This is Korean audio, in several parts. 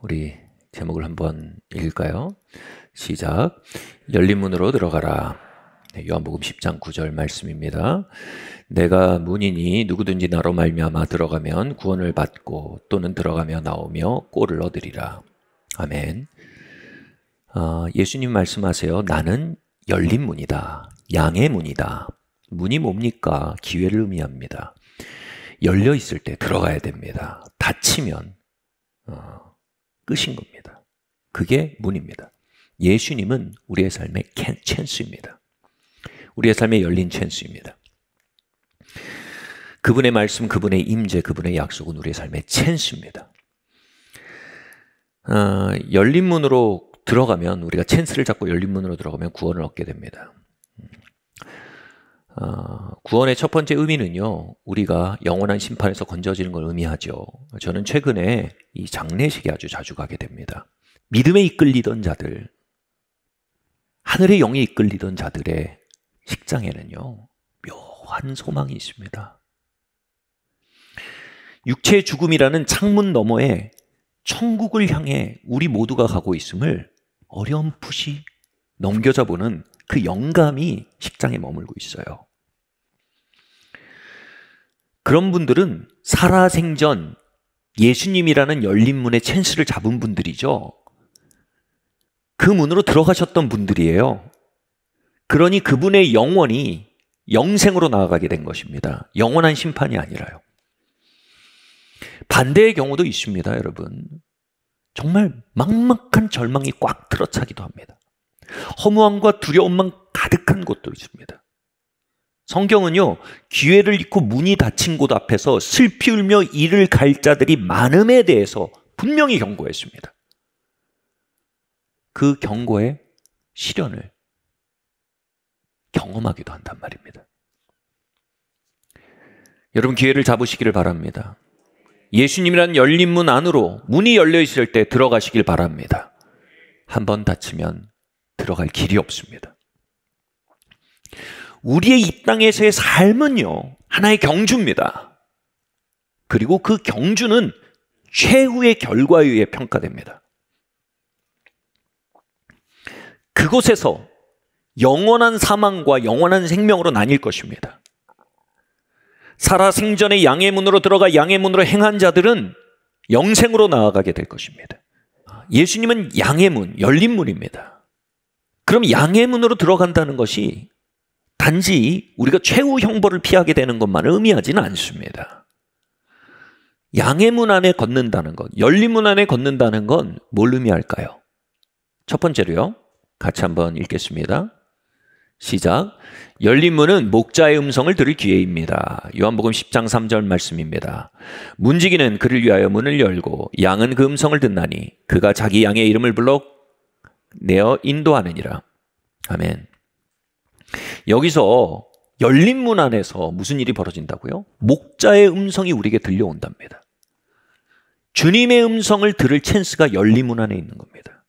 우리 제목을 한번 읽을까요? 시작. 열린 문으로 들어가라. 요한복음 10장 9절 말씀입니다. 내가 문이니 누구든지 나로 말미암아 들어가면 구원을 받고 또는 들어가며 나오며 꼴을 얻으리라. 아멘. 예수님 말씀하세요. 나는 열린 문이다. 양의 문이다. 문이 뭡니까? 기회를 의미합니다. 열려 있을 때 들어가야 됩니다. 닫히면 끝인 겁니다. 그게 문입니다. 예수님은 우리의 삶의 찬스입니다. 우리의 삶에 열린 찬스입니다. 그분의 말씀, 그분의 임재, 그분의 약속은 우리의 삶의 찬스입니다. 열린 문으로 들어가면, 우리가 찬스를 잡고 열린 문으로 들어가면 구원을 얻게 됩니다. 구원의 첫 번째 의미는요, 우리가 영원한 심판에서 건져지는 걸 의미하죠. 저는 최근에 이 장례식에 아주 자주 가게 됩니다. 믿음에 이끌리던 자들, 하늘의 영에 이끌리던 자들의 식장에는요, 묘한 소망이 있습니다. 육체의 죽음이라는 창문 너머에 천국을 향해 우리 모두가 가고 있음을 어렴풋이 넘겨져보는 그 영감이 식장에 머물고 있어요. 그런 분들은 살아생전 예수님이라는 열린 문의 찬스를 잡은 분들이죠. 그 문으로 들어가셨던 분들이에요. 그러니 그분의 영혼이 영생으로 나아가게 된 것입니다. 영원한 심판이 아니라요. 반대의 경우도 있습니다, 여러분. 정말 막막한 절망이 꽉 들어차기도 합니다. 허무함과 두려움만 가득한 곳도 있습니다. 성경은요, 기회를 잃고 문이 닫힌 곳 앞에서 슬피 울며 이를 갈 자들이 많음에 대해서 분명히 경고했습니다. 그 경고의 실현을 경험하기도 한단 말입니다. 여러분, 기회를 잡으시기를 바랍니다. 예수님이란 열린 문 안으로 문이 열려 있을 때 들어가시길 바랍니다. 한번 닫히면 들어갈 길이 없습니다. 우리의 이 땅에서의 삶은요, 하나의 경주입니다. 그리고 그 경주는 최후의 결과에 의해 평가됩니다. 그곳에서 영원한 사망과 영원한 생명으로 나뉠 것입니다. 살아생전의 양의 문으로 들어가 양의 문으로 행한 자들은 영생으로 나아가게 될 것입니다. 예수님은 양의 문, 열린 문입니다. 그럼 양의 문으로 들어간다는 것이 단지 우리가 최후 형벌을 피하게 되는 것만을 의미하지는 않습니다. 양의 문 안에 걷는다는 것, 열린 문 안에 걷는다는 건 뭘 의미할까요? 첫 번째로요, 같이 한번 읽겠습니다. 시작. 열린 문은 목자의 음성을 들을 기회입니다. 요한복음 10장 3절 말씀입니다. 문지기는 그를 위하여 문을 열고 양은 그 음성을 듣나니 그가 자기 양의 이름을 불러 내어 인도하느니라. 아멘. 여기서 열린 문 안에서 무슨 일이 벌어진다고요? 목자의 음성이 우리에게 들려온답니다. 주님의 음성을 들을 찬스가 열린 문 안에 있는 겁니다.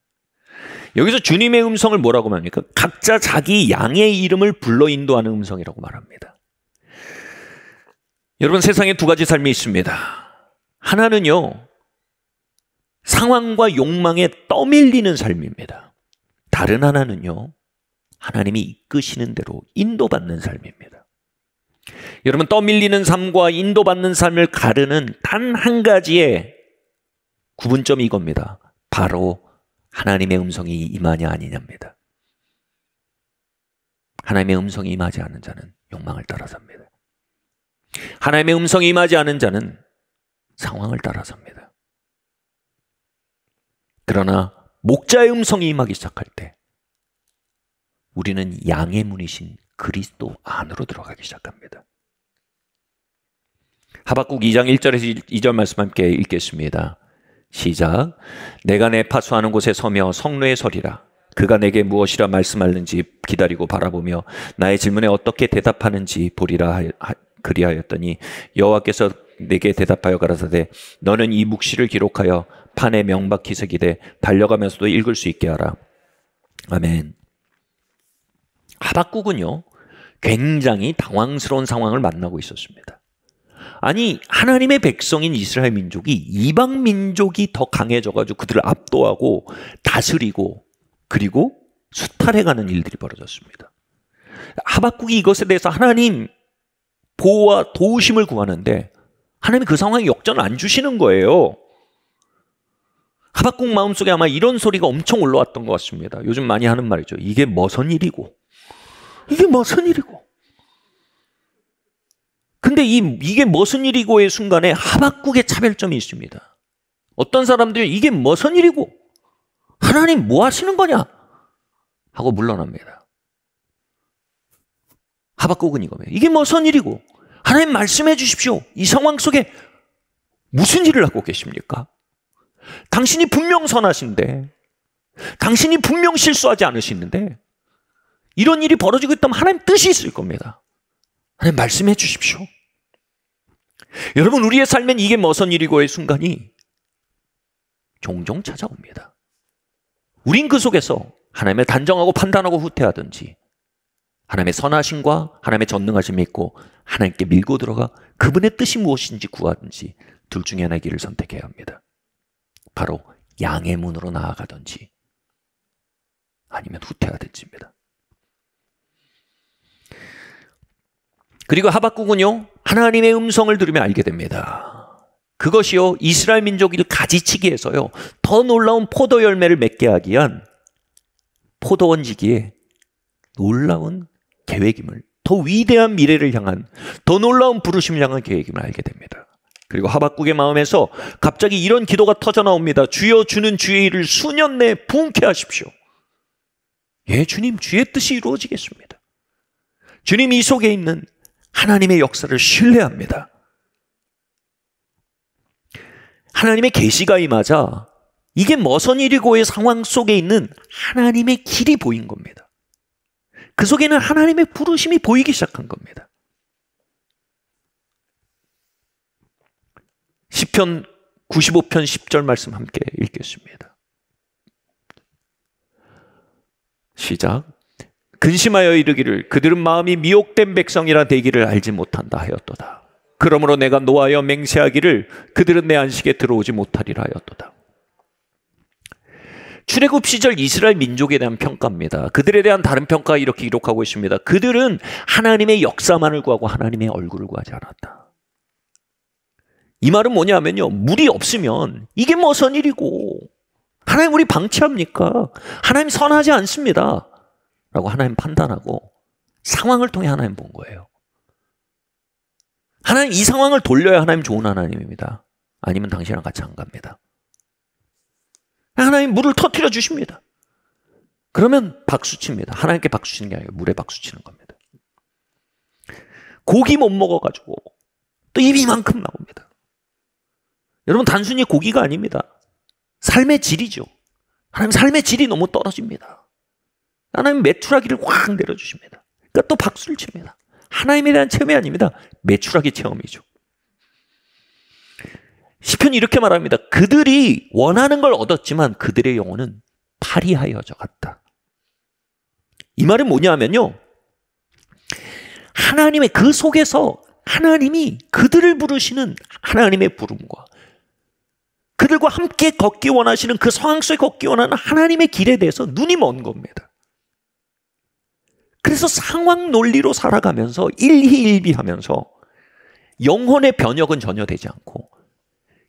여기서 주님의 음성을 뭐라고 말합니까? 각자 자기 양의 이름을 불러 인도하는 음성이라고 말합니다. 여러분, 세상에 두 가지 삶이 있습니다. 하나는요, 상황과 욕망에 떠밀리는 삶입니다. 다른 하나는요, 하나님이 이끄시는 대로 인도받는 삶입니다. 여러분, 떠밀리는 삶과 인도받는 삶을 가르는 단 한 가지의 구분점이 이겁니다. 바로 하나님의 음성이 임하냐 아니냐입니다. 하나님의 음성이 임하지 않은 자는 욕망을 따라 삽니다. 하나님의 음성이 임하지 않은 자는 상황을 따라 삽니다. 그러나 목자의 음성이 임하기 시작할 때 우리는 양의 문이신 그리스도 안으로 들어가기 시작합니다. 하박국 2장 1절에서 2절 말씀 함께 읽겠습니다. 시작. 내가 내 파수하는 곳에 서며 성로에 서리라. 그가 내게 무엇이라 말씀하는지 기다리고 바라보며 나의 질문에 어떻게 대답하는지 보리라 그리하였더니 여호와께서 내게 대답하여 가라사대 너는 이 묵시를 기록하여 판에 명박 기색이되 달려가면서도 읽을 수 있게 하라. 아멘. 하박국은요, 굉장히 당황스러운 상황을 만나고 있었습니다. 아니 하나님의 백성인 이스라엘 민족이 이방 민족이 더 강해져가지고 그들을 압도하고 다스리고 그리고 수탈해가는 일들이 벌어졌습니다. 하박국이 이것에 대해서 하나님 보호와 도우심을 구하는데 하나님이 그 상황에 역전을 안 주시는 거예요. 하박국 마음속에 아마 이런 소리가 엄청 올라왔던 것 같습니다. 요즘 많이 하는 말이죠. 이게 무슨 일이고 이게 무슨 일이고. 근데 이게 무슨 일이고의 순간에 하박국의 차별점이 있습니다. 어떤 사람들이 이게 무슨 일이고 하나님 뭐 하시는 거냐 하고 물러납니다. 하박국은 이거예요. 이게 무슨 일이고 하나님 말씀해 주십시오. 이 상황 속에 무슨 일을 하고 계십니까? 당신이 분명 선하신데 당신이 분명 실수하지 않으시는데 이런 일이 벌어지고 있다면 하나님 뜻이 있을 겁니다. 하나님 말씀해 주십시오. 여러분 우리의 삶엔 이게 무슨 일이고의 순간이 종종 찾아옵니다. 우린 그 속에서 하나님을 단정하고 판단하고 후퇴하든지 하나님의 선하심과 하나님의 전능하심을 믿고 하나님께 밀고 들어가 그분의 뜻이 무엇인지 구하든지 둘 중에 하나의 길을 선택해야 합니다. 바로 양의 문으로 나아가든지 아니면 후퇴하든지입니다. 그리고 하박국은요 하나님의 음성을 들으며 알게 됩니다. 그것이요 이스라엘 민족을 가지치기 해서요 더 놀라운 포도 열매를 맺게 하기 위한 포도원지기에 놀라운 계획임을, 더 위대한 미래를 향한 더 놀라운 부르심을 향한 계획임을 알게 됩니다. 그리고 하박국의 마음에서 갑자기 이런 기도가 터져 나옵니다. 주여 주는 주의 일을 수년 내에 부흥케 하십시오. 예 주님 주의 뜻이 이루어지겠습니다. 주님 이 속에 있는 하나님의 역사를 신뢰합니다. 하나님의 계시가 임하자 이게 무슨 일이고의 상황 속에 있는 하나님의 길이 보인 겁니다. 그 속에는 하나님의 부르심이 보이기 시작한 겁니다. 시편 95편 10절 말씀 함께 읽겠습니다. 시작. 근심하여 이르기를 그들은 마음이 미혹된 백성이라 되기를 알지 못한다 하였도다. 그러므로 내가 노하여 맹세하기를 그들은 내 안식에 들어오지 못하리라 하였도다. 출애굽 시절 이스라엘 민족에 대한 평가입니다. 그들에 대한 다른 평가가 이렇게 기록하고 있습니다. 그들은 하나님의 역사만을 구하고 하나님의 얼굴을 구하지 않았다. 이 말은 뭐냐면요. 물이 없으면 이게 무슨 일이고 하나님 우리 방치합니까? 하나님 선하지 않습니다. 라고 하나님 판단하고 상황을 통해 하나님 본 거예요. 하나님 이 상황을 돌려야 하나님 좋은 하나님입니다. 아니면 당신이랑 같이 안 갑니다. 하나님 물을 터뜨려 주십니다. 그러면 박수칩니다. 하나님께 박수치는 게 아니고 물에 박수치는 겁니다. 고기 못 먹어가지고 또 입이 이만큼 나옵니다. 여러분 단순히 고기가 아닙니다. 삶의 질이죠. 하나님 삶의 질이 너무 떨어집니다. 하나님 메추라기를 확 내려주십니다. 그러니까 또 박수를 칩니다. 하나님에 대한 체험이 아닙니다. 메추라기 체험이죠. 시편이 이렇게 말합니다. 그들이 원하는 걸 얻었지만 그들의 영혼은 파리하여져 갔다. 이 말은 뭐냐면요. 하나님의 그 속에서 하나님이 그들을 부르시는 하나님의 부름과 그들과 함께 걷기 원하시는 그 상황 속에 걷기 원하는 하나님의 길에 대해서 눈이 먼 겁니다. 그래서 상황 논리로 살아가면서 일희일비하면서 영혼의 변혁은 전혀 되지 않고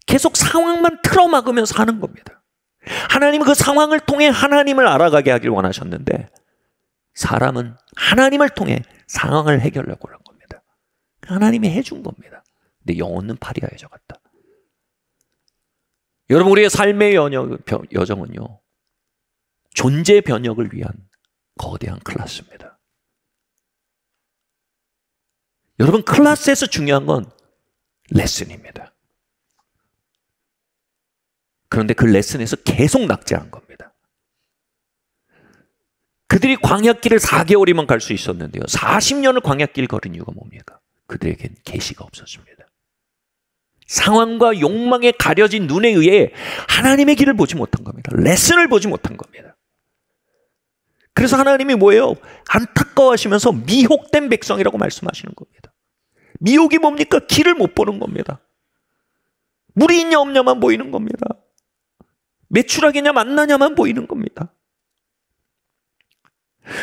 계속 상황만 틀어막으면서 사는 겁니다. 하나님은 그 상황을 통해 하나님을 알아가게 하길 원하셨는데 사람은 하나님을 통해 상황을 해결하려고 한 겁니다. 하나님이 해준 겁니다. 근데 영혼은 파리하여져 갔다. 여러분 우리의 삶의 여정은요. 존재 변혁을 위한 거대한 클래스입니다. 여러분 클래스에서 중요한 건 레슨입니다. 그런데 그 레슨에서 계속 낙제한 겁니다. 그들이 광야길을 4개월이면 갈 수 있었는데요. 40년을 광야길 걸은 이유가 뭡니까? 그들에겐 계시가 없었습니다. 상황과 욕망에 가려진 눈에 의해 하나님의 길을 보지 못한 겁니다. 레슨을 보지 못한 겁니다. 그래서 하나님이 뭐예요? 안타까워하시면서 미혹된 백성이라고 말씀하시는 겁니다. 미혹이 뭡니까? 길을 못 보는 겁니다. 물이 있냐 없냐만 보이는 겁니다. 매출하겠냐 만나냐만 보이는 겁니다.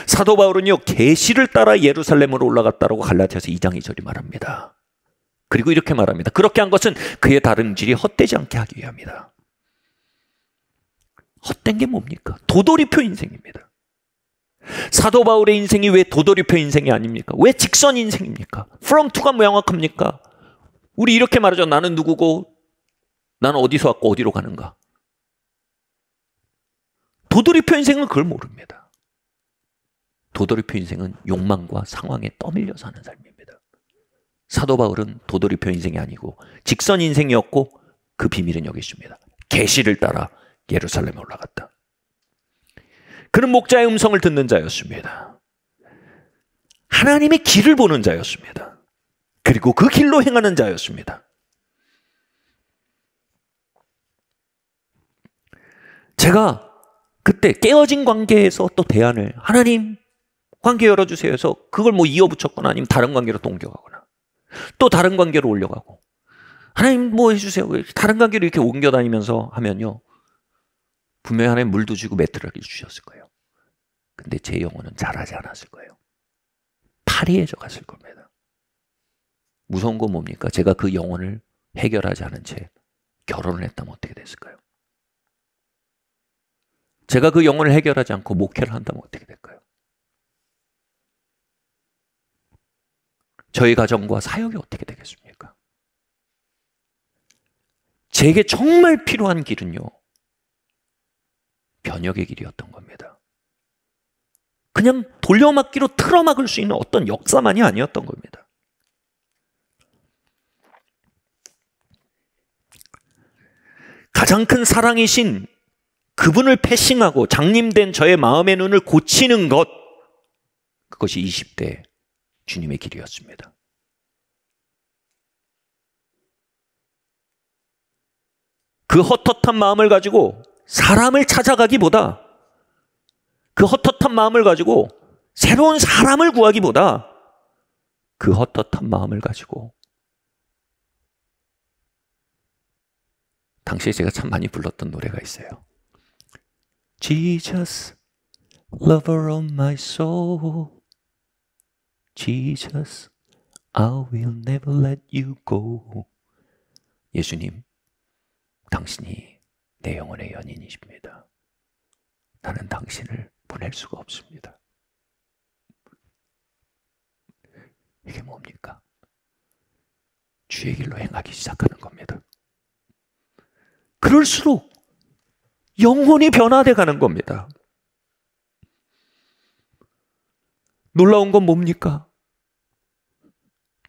사도 바울은요, 계시를 따라 예루살렘으로 올라갔다라고 갈라디아서 2장 2절이 말합니다. 그리고 이렇게 말합니다. 그렇게 한 것은 그의 다름질이 헛되지 않게 하기 위함이다. 헛된 게 뭡니까? 도돌이표 인생입니다. 사도 바울의 인생이 왜 도돌이표 인생이 아닙니까? 왜 직선 인생입니까? from to가 명확합니까? 우리 이렇게 말하죠. 나는 누구고 나는 어디서 왔고 어디로 가는가. 도돌이표 인생은 그걸 모릅니다. 도돌이표 인생은 욕망과 상황에 떠밀려 사는 삶입니다. 사도 바울은 도돌이표 인생이 아니고 직선 인생이었고 그 비밀은 여기 있습니다. 계시를 따라 예루살렘에 올라갔다. 그는 목자의 음성을 듣는 자였습니다. 하나님의 길을 보는 자였습니다. 그리고 그 길로 행하는 자였습니다. 제가 그때 깨어진 관계에서 또 대안을 하나님 관계 열어주세요 해서 그걸 뭐 이어붙였거나 아니면 다른 관계로 또 옮겨가거나 또 다른 관계로 올려가고 하나님 뭐 해주세요. 다른 관계로 이렇게 옮겨다니면서 하면요. 분명히 하나님 물도 주고 매트를 주셨을 거예요. 근데 제 영혼은 자라지 않았을 거예요. 파리해져 갔을 겁니다. 무서운 건 뭡니까? 제가 그 영혼을 해결하지 않은 채 결혼을 했다면 어떻게 됐을까요? 제가 그 영혼을 해결하지 않고 목회를 한다면 어떻게 될까요? 저희 가정과 사역이 어떻게 되겠습니까? 제게 정말 필요한 길은요, 변혁의 길이었던 겁니다. 그냥 돌려막기로 틀어막을 수 있는 어떤 역사만이 아니었던 겁니다. 가장 큰 사랑이신 그분을 패싱하고 장님된 저의 마음의 눈을 고치는 것, 그것이 20대 주님의 길이었습니다. 그 헛헛한 마음을 가지고 사람을 찾아가기보다, 그 헛헛한 마음을 가지고 새로운 사람을 구하기보다 그 헛헛한 마음을 가지고, 당시에 제가 참 많이 불렀던 노래가 있어요. Jesus, lover of my soul. Jesus, I will never let you go. 예수님, 당신이 내 영혼의 연인이십니다. 나는 당신을 보낼 수가 없습니다. 이게 뭡니까? 주의 길로 행하기 시작하는 겁니다. 그럴수록 영혼이 변화돼 가는 겁니다. 놀라운 건 뭡니까?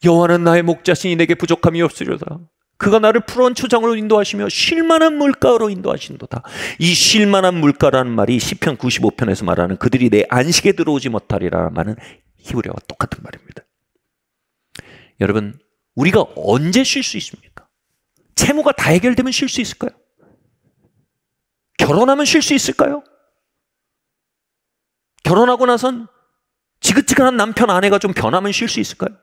여호와는 나의 목자시니 내게 부족함이 없으려다. 그가 나를 푸른 초장으로 인도하시며 쉴만한 물가로 인도하신도다. 이 쉴만한 물가라는 말이 시편 95편에서 말하는 그들이 내 안식에 들어오지 못하리라는 말은 히브리어와 똑같은 말입니다. 여러분, 우리가 언제 쉴 수 있습니까? 채무가 다 해결되면 쉴 수 있을까요? 결혼하면 쉴 수 있을까요? 결혼하고 나선 지긋지긋한 남편 아내가 좀 변하면 쉴 수 있을까요?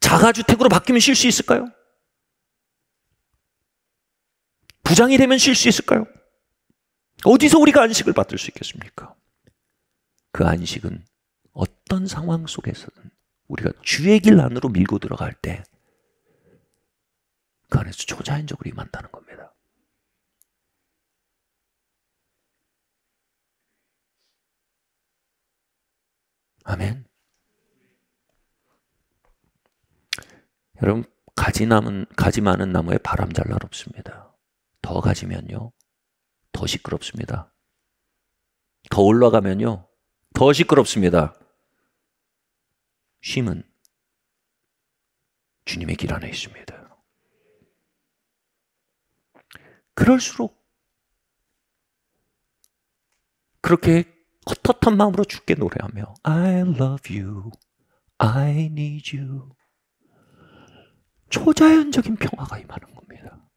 자가주택으로 바뀌면 쉴 수 있을까요? 부장이 되면 쉴 수 있을까요? 어디서 우리가 안식을 받을 수 있겠습니까? 그 안식은 어떤 상황 속에서든 우리가 주의 길 안으로 밀고 들어갈 때 그 안에서 초자연적으로 임한다는 겁니다. 아멘. 여러분, 가지 많은 나무에 바람 잘 날 없습니다. 더 가지면요, 더 시끄럽습니다. 더 올라가면요, 더 시끄럽습니다. 쉼은 주님의 길 안에 있습니다. 그럴수록 그렇게 헛헛한 마음으로 주께 노래하며 I love you, I need you, 초자연적인 평화가 임하는 겁니다.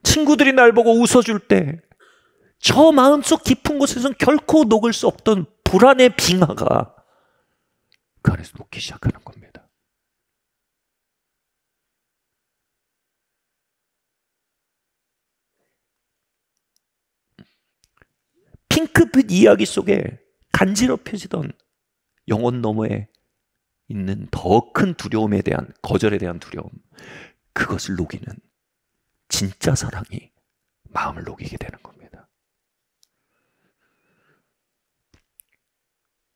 친구들이 날 보고 웃어줄 때 저 마음속 깊은 곳에서는 결코 녹을 수 없던 불안의 빙하가 그 안에서 녹기 시작하는 겁니다. 핑크빛 이야기 속에 간지럽혀지던 영혼 너머에 있는 더 큰 두려움에 대한, 거절에 대한 두려움, 그것을 녹이는 진짜 사랑이 마음을 녹이게 되는 겁니다.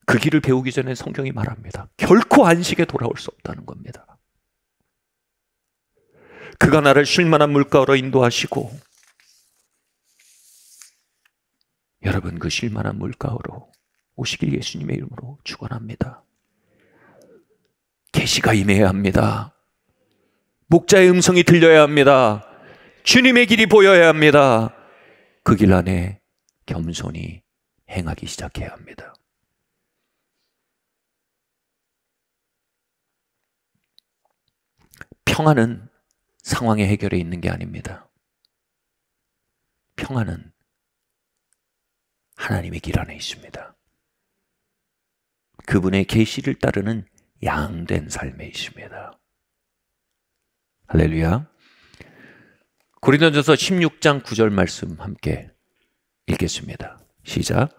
그 길을 배우기 전에 성경이 말합니다. 결코 안식에 돌아올 수 없다는 겁니다. 그가 나를 쉴만한 물가로 인도하시고, 여러분 그 쉴만한 물가로 오시길 예수님의 이름으로 축원합니다. 계시가 임해야 합니다. 목자의 음성이 들려야 합니다. 주님의 길이 보여야 합니다. 그 길 안에 겸손히 행하기 시작해야 합니다. 평안은 상황의 해결에 있는 게 아닙니다. 평안은 하나님의 길 안에 있습니다. 그분의 계시를 따르는 양된 삶에 있습니다. 할렐루야. 고린도전서 16장 9절 말씀 함께 읽겠습니다. 시작.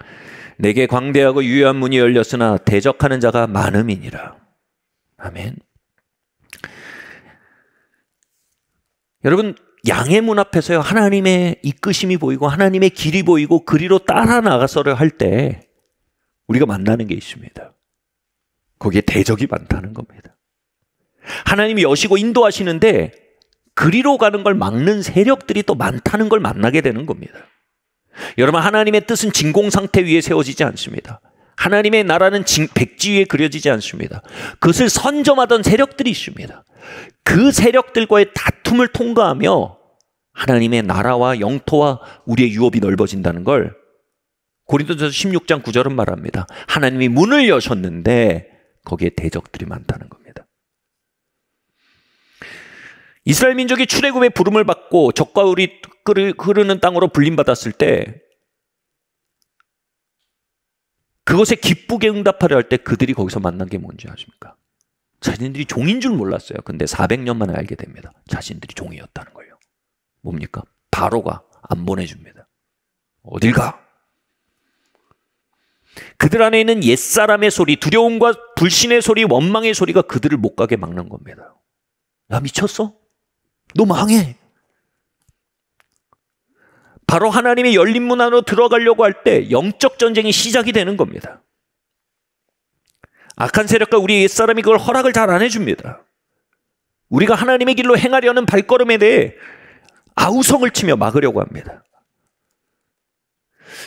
내게 광대하고 유효한 문이 열렸으나 대적하는 자가 많음이니라. 아멘. 여러분, 양의 문 앞에서요, 하나님의 이끄심이 보이고 하나님의 길이 보이고 그리로 따라 나가서를 할 때 우리가 만나는 게 있습니다. 거기에 대적이 많다는 겁니다. 하나님이 여시고 인도하시는데 그리로 가는 걸 막는 세력들이 또 많다는 걸 만나게 되는 겁니다. 여러분, 하나님의 뜻은 진공 상태 위에 세워지지 않습니다. 하나님의 나라는 백지 위에 그려지지 않습니다. 그것을 선점하던 세력들이 있습니다. 그 세력들과의 다툼을 통과하며 하나님의 나라와 영토와 우리의 유업이 넓어진다는 걸 고린도전서 16장 9절은 말합니다. 하나님이 문을 여셨는데 거기에 대적들이 많다는 겁니다. 이스라엘 민족이 출애굽의 부름을 받고 적과 울이 흐르는 땅으로 불림받았을 때 그것에 기쁘게 응답하려 할 때 그들이 거기서 만난 게 뭔지 아십니까? 자신들이 종인 줄 몰랐어요. 근데 400년 만에 알게 됩니다. 자신들이 종이었다는 거예요. 뭡니까? 바로가 안 보내줍니다. 어딜 가? 그들 안에 있는 옛사람의 소리, 두려움과 불신의 소리, 원망의 소리가 그들을 못 가게 막는 겁니다. 야, 미쳤어? 너 망해. 바로 하나님의 열린 문 안으로 들어가려고 할 때 영적 전쟁이 시작이 되는 겁니다. 악한 세력과 우리 옛사람이 그걸 허락을 잘 안 해줍니다. 우리가 하나님의 길로 행하려는 발걸음에 대해 아우성을 치며 막으려고 합니다.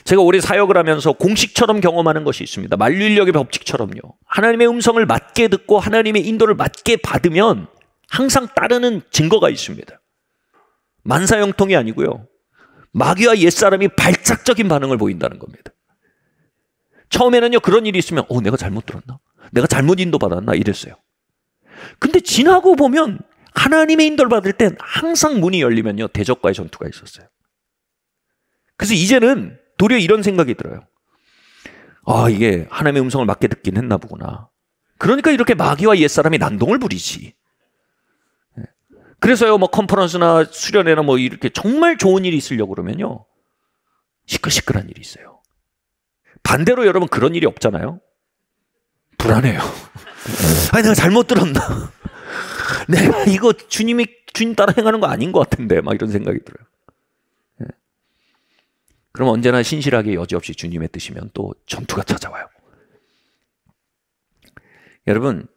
제가 오래 사역을 하면서 공식처럼 경험하는 것이 있습니다. 만류인력의 법칙처럼요. 하나님의 음성을 맞게 듣고 하나님의 인도를 맞게 받으면 항상 따르는 증거가 있습니다. 만사형통이 아니고요. 마귀와 옛사람이 발작적인 반응을 보인다는 겁니다. 처음에는요, 그런 일이 있으면 내가 잘못 들었나? 내가 잘못 인도받았나? 이랬어요. 근데 지나고 보면 하나님의 인도를 받을 땐 항상 문이 열리면요, 대적과의 전투가 있었어요. 그래서 이제는 도리어 이런 생각이 들어요. 이게 하나님의 음성을 맞게 듣긴 했나 보구나. 그러니까 이렇게 마귀와 옛사람이 난동을 부리지. 그래서요, 컨퍼런스나 수련회나 이렇게 정말 좋은 일이 있으려고 그러면요, 시끌시끌한 일이 있어요. 반대로 여러분 그런 일이 없잖아요. 불안해요. 내가 잘못 들었나? 내가 이거 주님 따라 행하는 거 아닌 것 같은데, 이런 생각이 들어요. 그럼 언제나 신실하게 여지없이 주님의 뜻이면 또 전투가 찾아와요. 여러분,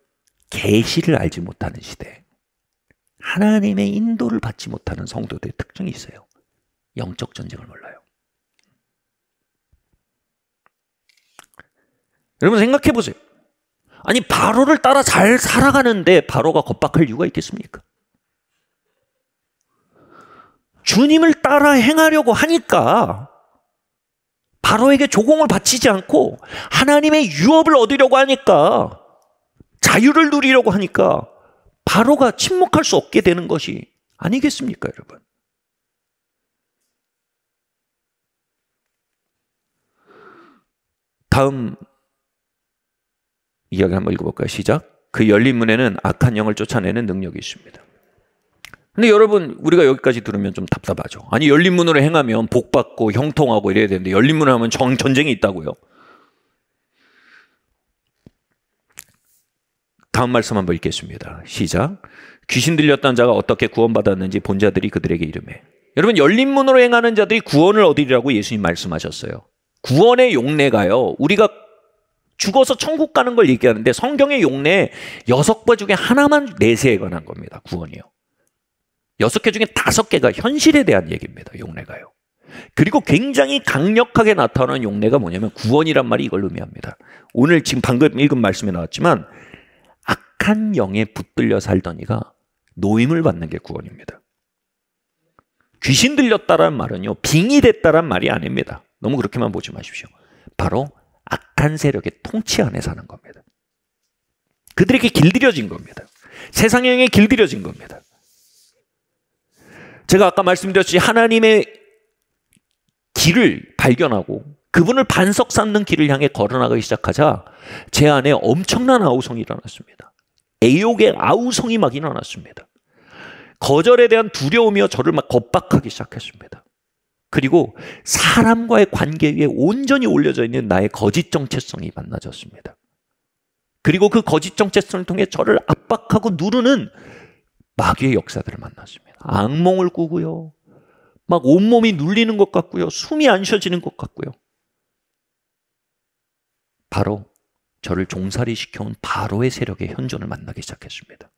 계시를 알지 못하는 시대, 하나님의 인도를 받지 못하는 성도들의 특징이 있어요. 영적 전쟁을 몰라요. 여러분 생각해 보세요. 아니, 바로를 따라 잘 살아가는데 바로가 겁박할 이유가 있겠습니까? 주님을 따라 행하려고 하니까, 바로에게 조공을 바치지 않고 하나님의 유업을 얻으려고 하니까, 자유를 누리려고 하니까 바로가 침묵할 수 없게 되는 것이 아니겠습니까, 여러분? 다음 이야기 한번 읽어볼까요? 시작. 그 열린 문에는 악한 영을 쫓아내는 능력이 있습니다. 근데 여러분, 우리가 여기까지 들으면 좀 답답하죠. 아니, 열린 문으로 행하면 복받고 형통하고 이래야 되는데 열린 문으로 하면 전쟁이 있다고요? 다음 말씀 한번 읽겠습니다. 시작. 귀신 들렸던 자가 어떻게 구원받았는지 본 자들이 그들에게 이르매. 여러분, 열린 문으로 행하는 자들이 구원을 얻으리라고 예수님 말씀하셨어요. 구원의 용례가요, 우리가 죽어서 천국 가는 걸 얘기하는데 성경의 용례 6개 중에 하나만 내세에 관한 겁니다. 구원이요. 6개 중에 5개가 현실에 대한 얘기입니다. 용례가요. 그리고 굉장히 강력하게 나타나는 용례가 뭐냐면 구원이란 말이 이걸 의미합니다. 오늘 지금 방금 읽은 말씀에 나왔지만 악한 영에 붙들려 살던 이가 노임을 받는 게 구원입니다. 귀신 들렸다라는 말은요, 빙의 됐다라는 말이 아닙니다. 너무 그렇게만 보지 마십시오. 바로 악한 세력의 통치 안에 사는 겁니다. 그들에게 길들여진 겁니다. 세상의 영에 길들여진 겁니다. 제가 아까 말씀드렸듯이 하나님의 길을 발견하고 그분을 반석 쌓는 길을 향해 걸어나가기 시작하자 제 안에 엄청난 아우성이 일어났습니다. 애욕의 아우성이 막 일어났습니다. 거절에 대한 두려움이여 저를 막 겁박하기 시작했습니다. 그리고 사람과의 관계 위에 온전히 올려져 있는 나의 거짓 정체성이 만나졌습니다. 그리고 그 거짓 정체성을 통해 저를 압박하고 누르는 마귀의 역사들을 만났습니다. 악몽을 꾸고요. 막 온몸이 눌리는 것 같고요. 숨이 안 쉬어지는 것 같고요. 바로 저를 종살이 시켜온 바로의 세력의 현존을 만나기 시작했습니다.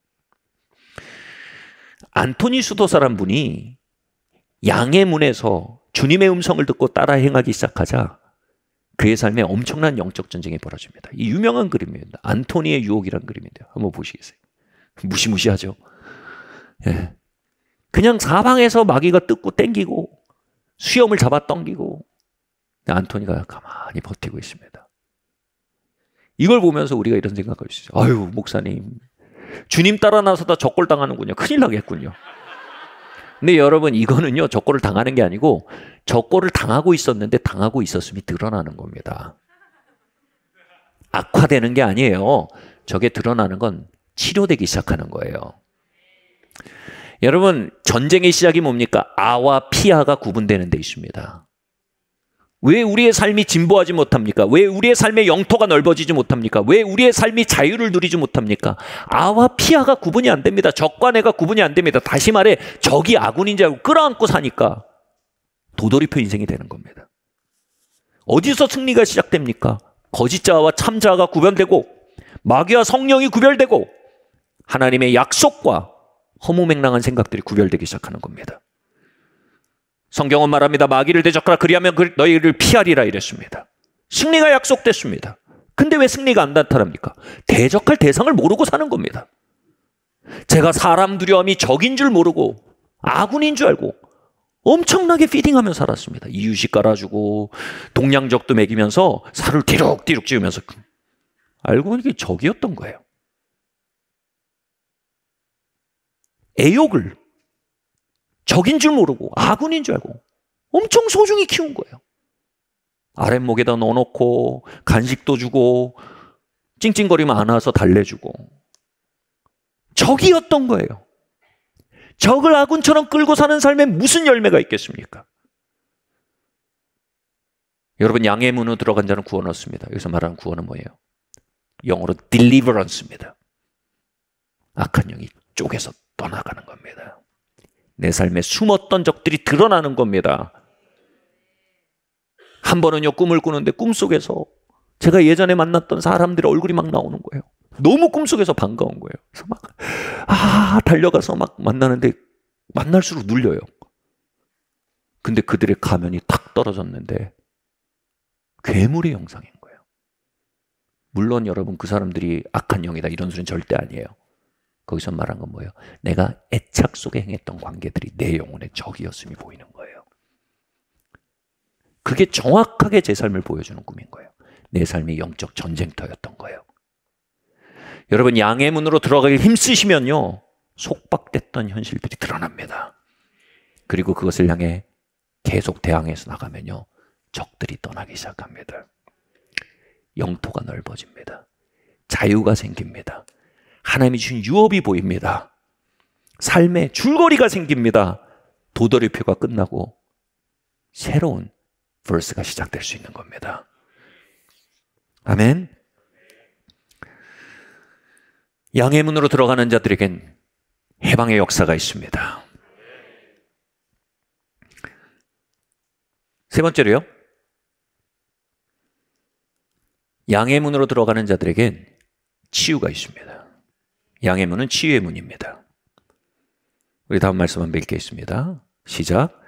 안토니 수도사란 분이 양의 문에서 주님의 음성을 듣고 따라 행하기 시작하자 그의 삶에 엄청난 영적 전쟁이 벌어집니다. 이 유명한 그림입니다. 안토니의 유혹이라는 그림인데요. 한번 보시겠어요? 무시무시하죠? 예. 그냥 사방에서 마귀가 뜯고 땡기고 수염을 잡아 당기고 안토니가 가만히 버티고 있습니다. 이걸 보면서 우리가 이런 생각을 할 수 있어요. 아유, 목사님, 주님 따라 나서다 적골 당하는군요. 큰일 나겠군요. 근데 여러분, 이거는요, 적골을 당하는 게 아니고 적골을 당하고 있었는데 당하고 있었음이 드러나는 겁니다. 악화되는 게 아니에요. 저게 드러나는 건 치료되기 시작하는 거예요. 여러분, 전쟁의 시작이 뭡니까? 아와 피아가 구분되는 데 있습니다. 왜 우리의 삶이 진보하지 못합니까? 왜 우리의 삶의 영토가 넓어지지 못합니까? 왜 우리의 삶이 자유를 누리지 못합니까? 아와 피아가 구분이 안 됩니다. 적과 내가 구분이 안 됩니다. 다시 말해, 적이 아군인 줄 알고 끌어안고 사니까 도돌이표 인생이 되는 겁니다. 어디서 승리가 시작됩니까? 거짓자와 참자가 구별되고 마귀와 성령이 구별되고 하나님의 약속과 허무맹랑한 생각들이 구별되기 시작하는 겁니다. 성경은 말합니다. 마귀를 대적하라 그리하면 너희를 피하리라 이랬습니다. 승리가 약속됐습니다. 근데 왜 승리가 안 나타납니까? 대적할 대상을 모르고 사는 겁니다. 제가 사람 두려움이 적인 줄 모르고 아군인 줄 알고 엄청나게 피딩하며 살았습니다. 이유식 깔아주고 동양적도 먹이면서 살을 뒤룩뒤룩 찌우면서 알고 보니 이게 적이었던 거예요. 애욕을 적인 줄 모르고 아군인 줄 알고 엄청 소중히 키운 거예요. 아랫목에다 넣어놓고 간식도 주고 찡찡거리면 안아서 달래주고 적이었던 거예요. 적을 아군처럼 끌고 사는 삶에 무슨 열매가 있겠습니까? 여러분, 양의 문으로 들어간 자는 구원 얻습니다. 여기서 말하는 구원은 뭐예요? 영어로 deliverance입니다. 악한 영이 쪼개서 떠나가는 겁니다. 내 삶에 숨었던 적들이 드러나는 겁니다. 한 번은요, 꿈을 꾸는데 꿈속에서 제가 예전에 만났던 사람들의 얼굴이 막 나오는 거예요. 너무 꿈속에서 반가운 거예요. 그래서 막 달려가서 막 만나는데 만날수록 눌려요. 근데 그들의 가면이 탁 떨어졌는데 괴물의 형상인 거예요. 물론 여러분, 그 사람들이 악한 영이다 이런 소리는 절대 아니에요. 거기서 말한 건 뭐예요? 내가 애착 속에 행했던 관계들이 내 영혼의 적이었음이 보이는 거예요. 그게 정확하게 제 삶을 보여주는 꿈인 거예요. 내 삶이 영적 전쟁터였던 거예요. 여러분, 양의 문으로 들어가길 힘쓰시면요, 속박됐던 현실들이 드러납니다. 그리고 그것을 향해 계속 대항해서 나가면요, 적들이 떠나기 시작합니다. 영토가 넓어집니다. 자유가 생깁니다. 하나님이 주신 유업이 보입니다. 삶에 줄거리가 생깁니다. 도돌이표가 끝나고 새로운 버스가 시작될 수 있는 겁니다. 아멘. 양의 문으로 들어가는 자들에겐 해방의 역사가 있습니다. 세 번째로요. 양의 문으로 들어가는 자들에겐 치유가 있습니다. 양의 문은 치유의 문입니다. 우리 다음 말씀 한번 읽겠습니다. 시작.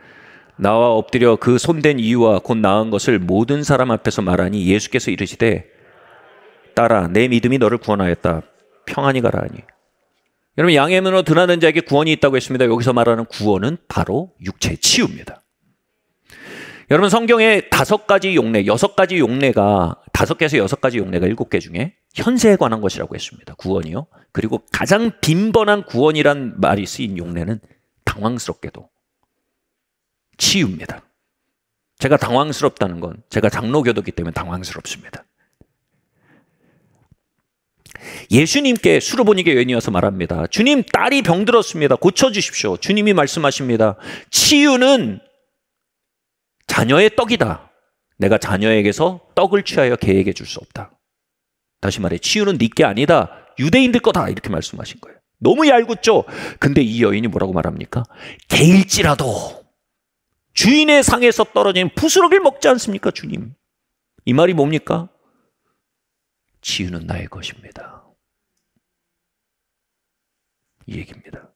나와 엎드려 그 손댄 이유와 곧 나은 것을 모든 사람 앞에서 말하니 예수께서 이르시되 따라 내 믿음이 너를 구원하였다. 평안히 가라 하니. 여러분, 양의 문으로 들어가는 자에게 구원이 있다고 했습니다. 여기서 말하는 구원은 바로 육체의 치유입니다. 여러분, 성경에 5가지 용례, 6가지 용례가 5개에서 6가지 용례가 7개 중에 현세에 관한 것이라고 했습니다. 구원이요. 그리고 가장 빈번한 구원이란 말이 쓰인 용례는 당황스럽게도 치유입니다. 제가 당황스럽다는 건 제가 장로교도기 때문에 당황스럽습니다. 예수님께 수르보니게 여인이 와서 말합니다. 주님, 딸이 병들었습니다. 고쳐주십시오. 주님이 말씀하십니다. 치유는 자녀의 떡이다. 내가 자녀에게서 떡을 취하여 개에게 줄 수 없다. 다시 말해, 치유는 네 게 아니다. 유대인들 거다. 이렇게 말씀하신 거예요. 너무 얄궂죠? 근데 이 여인이 뭐라고 말합니까? 개일지라도 주인의 상에서 떨어진 부스러기를 먹지 않습니까, 주님? 이 말이 뭡니까? 치유는 나의 것입니다. 이 얘기입니다.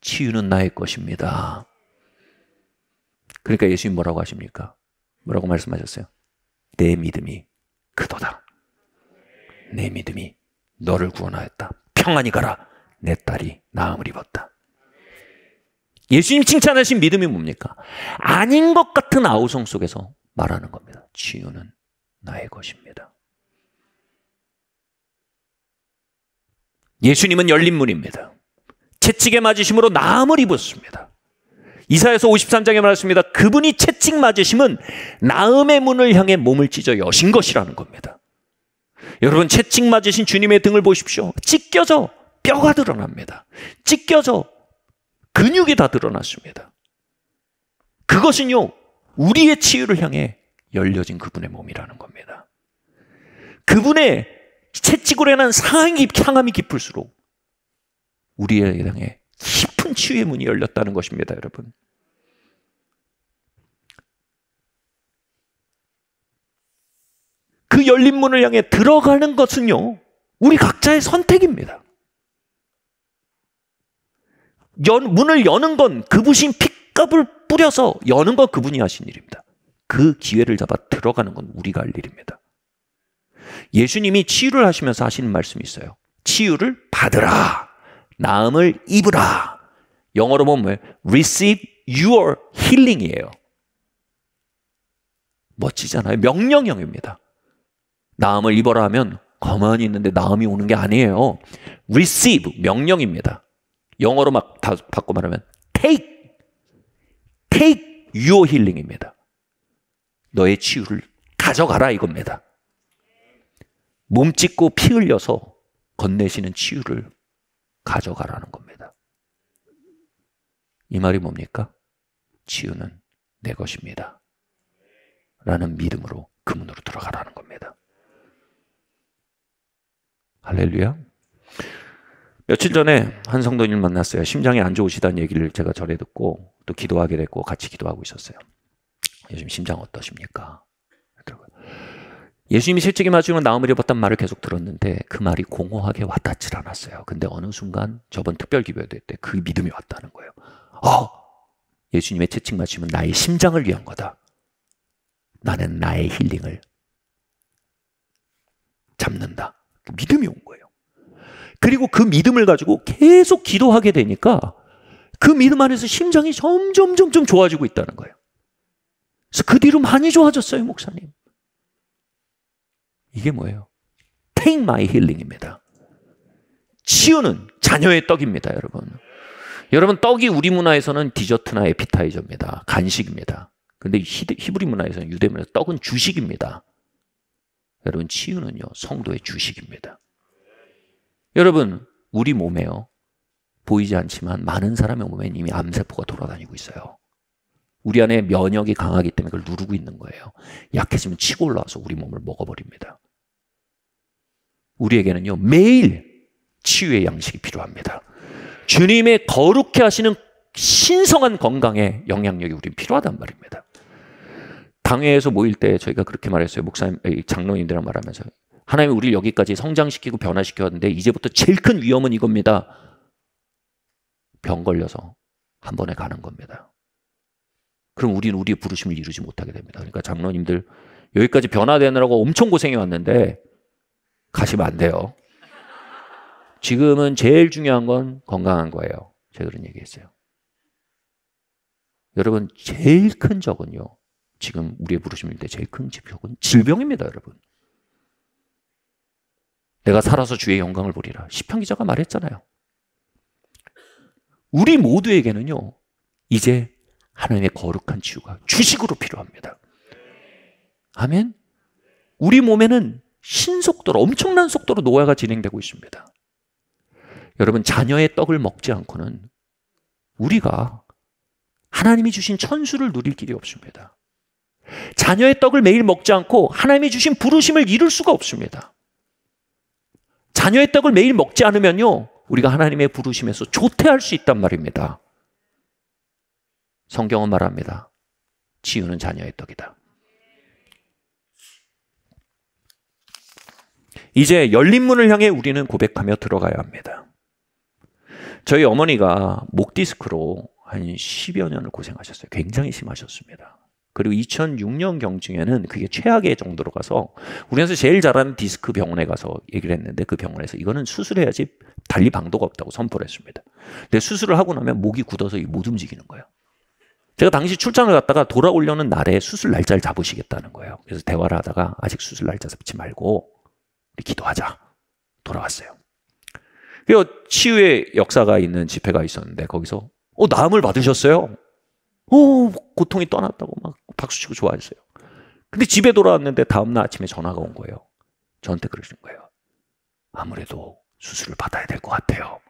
치유는 나의 것입니다. 그러니까 예수님 뭐라고 하십니까? 뭐라고 말씀하셨어요? 내 믿음이 크도다. 내 믿음이 너를 구원하였다. 평안히 가라. 내 딸이 나음을 입었다. 예수님 칭찬하신 믿음이 뭡니까? 아닌 것 같은 아우성 속에서 말하는 겁니다. 치유는 나의 것입니다. 예수님은 열린 문입니다. 채찍에 맞으심으로 나음을 입었습니다. 이사야서 53장에 말했습니다. 그분이 채찍 맞으심은 나음의 문을 향해 몸을 찢어 여신 것이라는 겁니다. 여러분, 채찍 맞으신 주님의 등을 보십시오. 찢겨져 뼈가 드러납니다. 찢겨져 근육이 다 드러났습니다. 그것은요, 우리의 치유를 향해 열려진 그분의 몸이라는 겁니다. 그분의 채찍으로 인한 상함이 깊을수록 우리에 향해 깊은 치유의 문이 열렸다는 것입니다, 여러분. 그 열린 문을 향해 들어가는 것은요, 우리 각자의 선택입니다. 문을 여는 건 그분이 핏값을 뿌려서 여는 건 그분이 하신 일입니다. 그 기회를 잡아 들어가는 건 우리가 할 일입니다. 예수님이 치유를 하시면서 하시는 말씀이 있어요. 치유를 받으라. 나음을 입으라. 영어로 보면 뭐예요? Receive your healing이에요. 멋지잖아요. 명령형입니다. 나음을 입어라 하면 가만히 있는데 나음이 오는 게 아니에요. Receive, 명령입니다. 영어로 막 다 바꿔 말하면 take your healing입니다. 너의 치유를 가져가라 이겁니다. 몸 찢고 피 흘려서 건네시는 치유를 가져가라는 겁니다. 이 말이 뭡니까? 치유는 내 것입니다. 라는 믿음으로 그 문으로 들어가라는 겁니다. 할렐루야. 며칠 전에 한 성도님을 만났어요. 심장이 안 좋으시다는 얘기를 제가 전해 듣고 또 기도하게 됐고 같이 기도하고 있었어요. 요즘 심장 어떠십니까? 예수님이 채찍에 맞으면 나음을 입었단 말을 계속 들었는데 그 말이 공허하게 와닿질 않았어요. 근데 어느 순간 저번 특별 기도회 때 그 믿음이 왔다는 거예요. 예수님의 채찍 맞으면 나의 심장을 위한 거다. 나는 나의 힐링을 잡는다. 믿음이 온 거예요. 그리고 그 믿음을 가지고 계속 기도하게 되니까 그 믿음 안에서 심장이 점점 좋아지고 있다는 거예요. 그래서 그 뒤로 많이 좋아졌어요, 목사님. 이게 뭐예요? Take my healing입니다. 치유는 자녀의 떡입니다, 여러분. 여러분, 떡이 우리 문화에서는 디저트나 에피타이저입니다. 간식입니다. 그런데 히브리 문화에서는, 유대 문화에서 떡은 주식입니다. 여러분, 치유는요, 성도의 주식입니다. 여러분, 우리 몸에요, 보이지 않지만 많은 사람의 몸에 이미 암세포가 돌아다니고 있어요. 우리 안에 면역이 강하기 때문에 그걸 누르고 있는 거예요. 약해지면 치고 올라와서 우리 몸을 먹어버립니다. 우리에게는요, 매일 치유의 양식이 필요합니다. 주님의 거룩해 하시는 신성한 건강의 영향력이 우린 필요하단 말입니다. 당회에서 모일 때 저희가 그렇게 말했어요. 목사님, 장로님들이랑 말하면서 하나님이 우리를 여기까지 성장시키고 변화시켰는데 이제부터 제일 큰 위험은 이겁니다. 병 걸려서 한 번에 가는 겁니다. 그럼 우리는 우리의 부르심을 이루지 못하게 됩니다. 그러니까 장로님들 여기까지 변화되느라고 엄청 고생해 왔는데 가시면 안 돼요. 지금은 제일 중요한 건 건강한 거예요. 제가 그런 얘기했어요. 여러분, 제일 큰 적은요, 지금 우리의 부르심일 때 제일 큰 적은 질병입니다. 여러분, 내가 살아서 주의 영광을 보리라, 시편 기자가 말했잖아요. 우리 모두에게는요, 이제 하나님의 거룩한 치유가 주식으로 필요합니다. 아멘. 우리 몸에는 신속도로, 엄청난 속도로 노화가 진행되고 있습니다. 여러분, 자녀의 떡을 먹지 않고는 우리가 하나님이 주신 천수를 누릴 길이 없습니다. 자녀의 떡을 매일 먹지 않고 하나님이 주신 부르심을 이룰 수가 없습니다. 자녀의 떡을 매일 먹지 않으면요, 우리가 하나님의 부르심에서 조퇴할 수 있단 말입니다. 성경은 말합니다. 치유는 자녀의 떡이다. 이제 열린 문을 향해 우리는 고백하며 들어가야 합니다. 저희 어머니가 목 디스크로 한 10여 년을 고생하셨어요. 굉장히 심하셨습니다. 그리고 2006년 경중에는 그게 최악의 정도로 가서 우리나라에서 제일 잘하는 디스크 병원에 가서 얘기를 했는데, 그 병원에서 이거는 수술해야지 달리 방도가 없다고 선포를 했습니다. 근데 수술을 하고 나면 목이 굳어서 못 움직이는 거예요. 제가 당시 출장을 갔다가 돌아오려는 날에 수술 날짜를 잡으시겠다는 거예요. 그래서 대화를 하다가 아직 수술 날짜 잡지 말고 우리 기도하자. 돌아왔어요. 그리고 치유의 역사가 있는 집회가 있었는데 거기서 나음을 받으셨어요. 고통이 떠났다고 막 박수치고 좋아했어요. 근데 집에 돌아왔는데 다음날 아침에 전화가 온 거예요. 저한테 그러시는 거예요. 아무래도 수술을 받아야 될 것 같아요.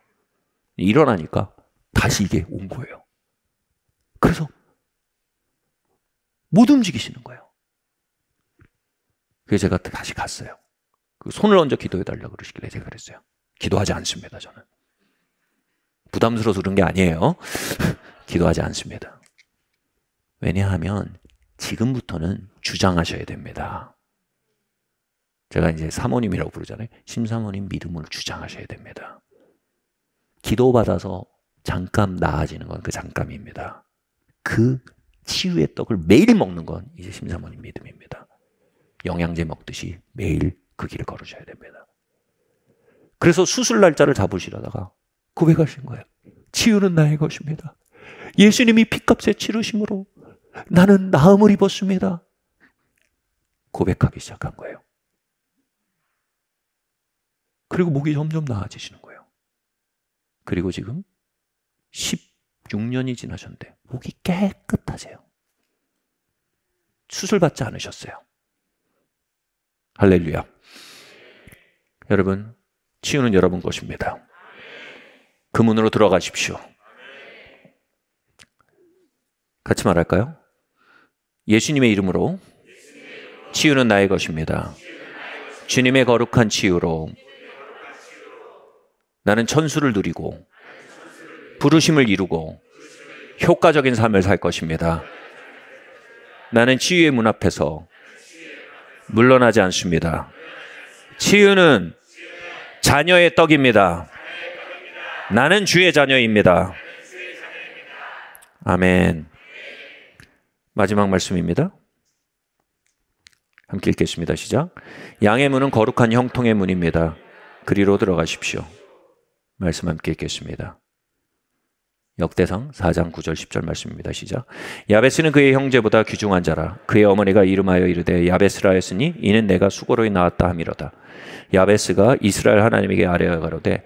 일어나니까 다시 이게 온 거예요. 그래서 못 움직이시는 거예요. 그래서 제가 다시 갔어요. 손을 얹어 기도해달라고 그러시길래 제가 그랬어요. 기도하지 않습니다. 저는 부담스러워서 그런 게 아니에요. 기도하지 않습니다. 왜냐하면 지금부터는 주장하셔야 됩니다. 제가 이제 사모님이라고 부르잖아요. 심사모님 믿음을 주장하셔야 됩니다. 기도받아서 잠깐 나아지는 건 그 잠깐입니다. 그 치유의 떡을 매일 먹는 건 이제 심사모님 믿음입니다. 영양제 먹듯이 매일 그 길을 걸으셔야 됩니다. 그래서 수술 날짜를 잡으시려다가 고백하신 거예요. 치유는 나의 것입니다. 예수님이 피값에 치르심으로 나는 나음을 입었습니다. 고백하기 시작한 거예요. 그리고 목이 점점 나아지시는 거예요. 그리고 지금 16년이 지나셨는데 목이 깨끗하세요. 수술받지 않으셨어요. 할렐루야. 여러분, 치유는 여러분 것입니다. 그 문으로 들어가십시오. 같이 말할까요? 예수님의 이름으로 치유는 나의 것입니다. 주님의 거룩한 치유로 나는 천수를 누리고 부르심을 이루고 효과적인 삶을 살 것입니다. 나는 치유의 문 앞에서 물러나지 않습니다. 치유는 자녀의 떡입니다. 나는 주의 자녀입니다. 아멘. 마지막 말씀입니다. 함께 읽겠습니다. 시작. 양의 문은 거룩한 형통의 문입니다. 그리로 들어가십시오. 말씀 함께 읽겠습니다. 역대상 4장 9절 10절 말씀입니다. 시작. 야베스는 그의 형제보다 귀중한 자라. 그의 어머니가 이름하여 이르되 야베스라 했으니 이는 내가 수고로이 낳았다 함이로다. 야베스가 이스라엘 하나님에게 아뢰어 가로되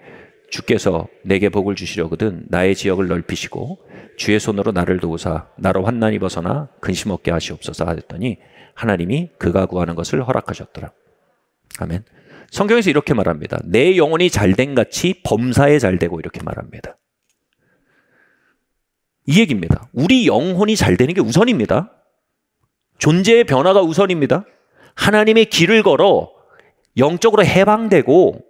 주께서 내게 복을 주시려거든 나의 지역을 넓히시고 주의 손으로 나를 도우사 나로 환난이 벗어나 근심 없게 하시옵소서 하였더니 하나님이 그가 구하는 것을 허락하셨더라. 아멘. 성경에서 이렇게 말합니다. 내 영혼이 잘된 같이 범사에 잘되고 이렇게 말합니다. 이 얘기입니다. 우리 영혼이 잘되는 게 우선입니다. 존재의 변화가 우선입니다. 하나님의 길을 걸어 영적으로 해방되고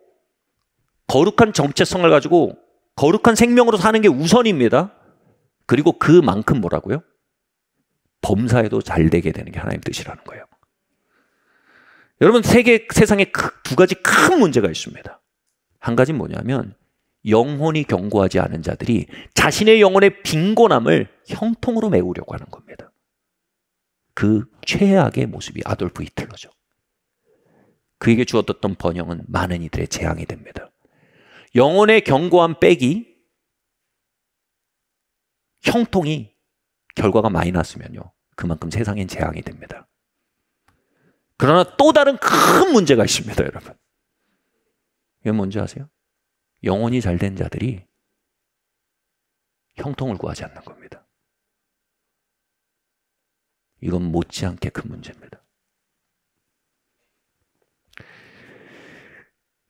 거룩한 정체성을 가지고 거룩한 생명으로 사는 게 우선입니다. 그리고 그만큼 뭐라고요? 범사에도 잘되게 되는 게 하나님 뜻이라는 거예요. 여러분, 세상에 두 가지 큰 문제가 있습니다. 한 가지는 뭐냐면 영혼이 견고하지 않은 자들이 자신의 영혼의 빈곤함을 형통으로 메우려고 하는 겁니다. 그 최악의 모습이 아돌프 히틀러죠. 그에게 주어졌던 번영은 많은 이들의 재앙이 됩니다. 영혼의 견고한 빼기, 형통이 결과가 많이 났으면요, 그만큼 세상엔 재앙이 됩니다. 그러나 또 다른 큰 문제가 있습니다, 여러분. 이건 뭔지 아세요? 영혼이 잘된 자들이 형통을 구하지 않는 겁니다. 이건 못지않게 큰 문제입니다.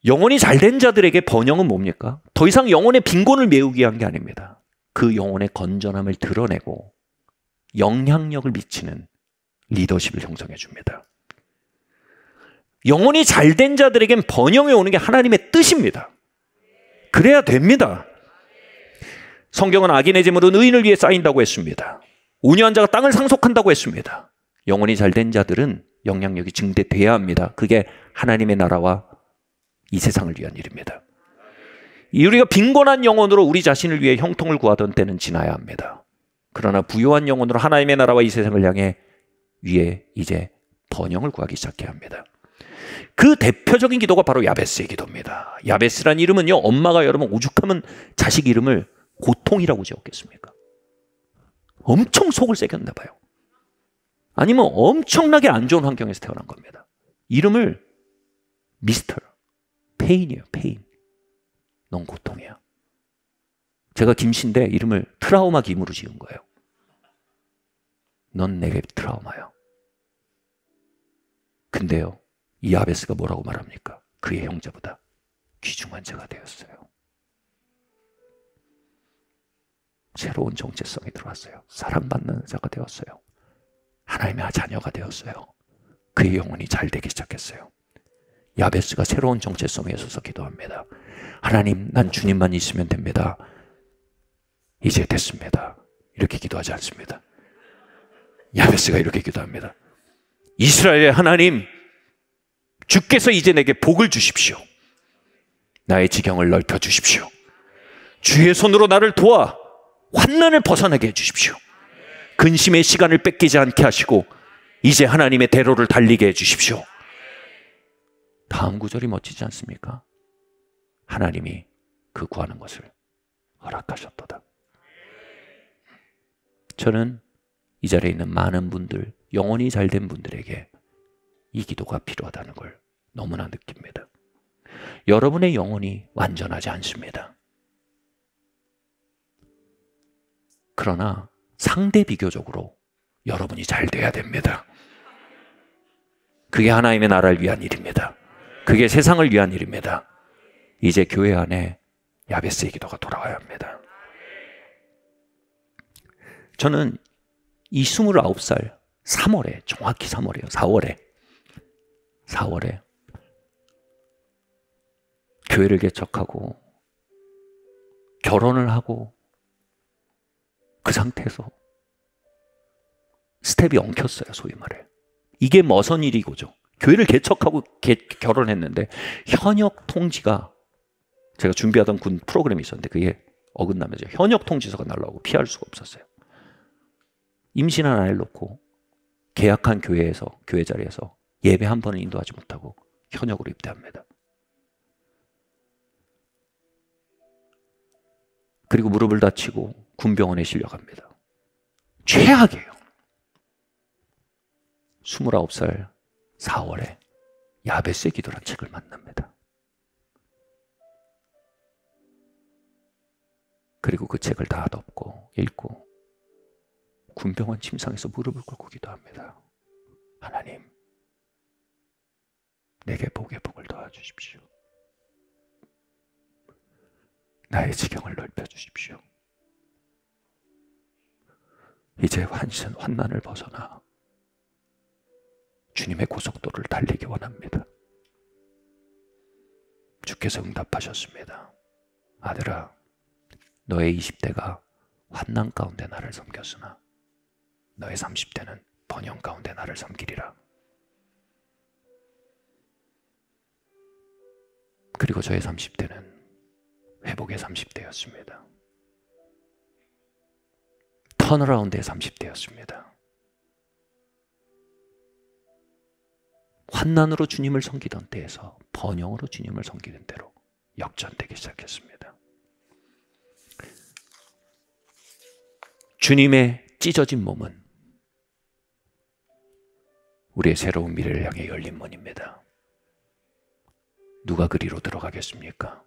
영혼이 잘된 자들에게 번영은 뭡니까? 더 이상 영혼의 빈곤을 메우기 위한 게 아닙니다. 그 영혼의 건전함을 드러내고 영향력을 미치는 리더십을 형성해 줍니다. 영혼이 잘된 자들에겐 번영이 오는 게 하나님의 뜻입니다. 그래야 됩니다. 성경은 악인의 재물은 의인을 위해 쌓인다고 했습니다. 온유한 자가 땅을 상속한다고 했습니다. 영혼이 잘된 자들은 영향력이 증대돼야 합니다. 그게 하나님의 나라와 이 세상을 위한 일입니다. 우리가 빈곤한 영혼으로 우리 자신을 위해 형통을 구하던 때는 지나야 합니다. 그러나 부유한 영혼으로 하나님의 나라와 이 세상을 향해 위에 이제 번영을 구하기 시작해야 합니다. 그 대표적인 기도가 바로 야베스의 기도입니다. 야베스란 이름은요, 엄마가 여러분 오죽하면 자식 이름을 고통이라고 지었겠습니까? 엄청 속을 새겼나 봐요. 아니면 엄청나게 안 좋은 환경에서 태어난 겁니다. 이름을 미스터 페인이에요. 페인. 넌 고통이야. 제가 김씨인데 이름을 트라우마 김으로 지은 거예요. 넌 내게 트라우마야. 근데요, 이 야베스가 뭐라고 말합니까? 그의 형제보다 귀중한 자가 되었어요. 새로운 정체성이 들어왔어요. 사랑받는 자가 되었어요. 하나님의 자녀가 되었어요. 그의 영혼이 잘 되기 시작했어요. 야베스가 새로운 정체성에 서서 기도합니다. 하나님, 난 주님만 있으면 됩니다. 이제 됐습니다. 이렇게 기도하지 않습니다. 야베스가 이렇게 기도합니다. 이스라엘의 하나님, 주께서 이제 내게 복을 주십시오. 나의 지경을 넓혀 주십시오. 주의 손으로 나를 도와 환난을 벗어나게 해주십시오. 근심의 시간을 뺏기지 않게 하시고 이제 하나님의 대로를 달리게 해주십시오. 다음 구절이 멋지지 않습니까? 하나님이 그 구하는 것을 허락하셨도다. 저는 이 자리에 있는 많은 분들, 영혼이 잘된 분들에게 이 기도가 필요하다는 걸 너무나 느낍니다. 여러분의 영혼이 완전하지 않습니다. 그러나 상대 비교적으로 여러분이 잘 돼야 됩니다. 그게 하나님의 나라를 위한 일입니다. 그게 세상을 위한 일입니다. 이제 교회 안에 야베스의 기도가 돌아와야 합니다. 저는 이 29살 3월에, 정확히 3월이에요. 4월에 교회를 개척하고 결혼을 하고 그 상태에서 스텝이 엉켰어요, 소위 말해. 이게 머선 일이고죠. 교회를 개척하고 결혼했는데 현역 통지가, 제가 준비하던 군 프로그램이 있었는데 그게 어긋나면서 현역 통지서가 날라오고 피할 수가 없었어요. 임신한 아이를 놓고 계약한 교회에서, 교회 자리에서 예배 한 번을 인도하지 못하고 현역으로 입대합니다. 그리고 무릎을 다치고 군병원에 실려갑니다. 최악이에요. 29살 4월에 야베스의 기도란 책을 만납니다. 그리고 그 책을 다 덮고 읽고 군병원 침상에서 무릎을 꿇고 기도합니다. 하나님, 내게 복의 복을 더하주십시오. 나의 지경을 넓혀주십시오. 이제 환난을 벗어나 주님의 고속도로를 달리기 원합니다. 주께서 응답하셨습니다. 아들아, 너의 20대가 환난 가운데 나를 섬겼으나 너의 30대는 번영 가운데 나를 섬기리라. 그리고 저의 30대는 회복의 30대였습니다. 턴어라운드의 30대였습니다. 환난으로 주님을 섬기던 때에서 번영으로 주님을 섬기는 대로 역전되기 시작했습니다. 주님의 찢어진 몸은 우리의 새로운 미래를 향해 열린 문입니다. 누가 그리로 들어가겠습니까?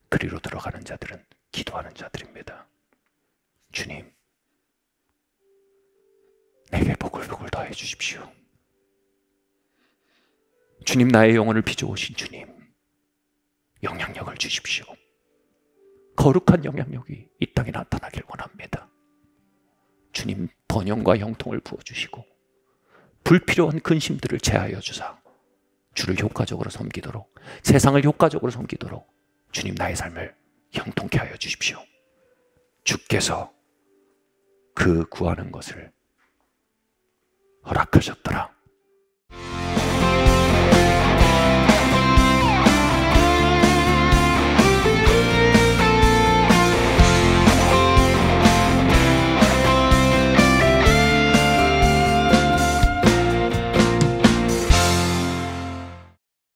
그리로 들어가는 자들은 기도하는 자들입니다. 주님, 내게 복을 더해 주십시오. 주님, 나의 영혼을 빚어오신 주님, 영향력을 주십시오. 거룩한 영향력이 이 땅에 나타나길 원합니다. 주님, 번영과 형통을 부어주시고 불필요한 근심들을 제하여 주사 주를 효과적으로 섬기도록, 세상을 효과적으로 섬기도록 주님, 나의 삶을 형통케 하여 주십시오. 주께서 그 구하는 것을 허락하셨더라.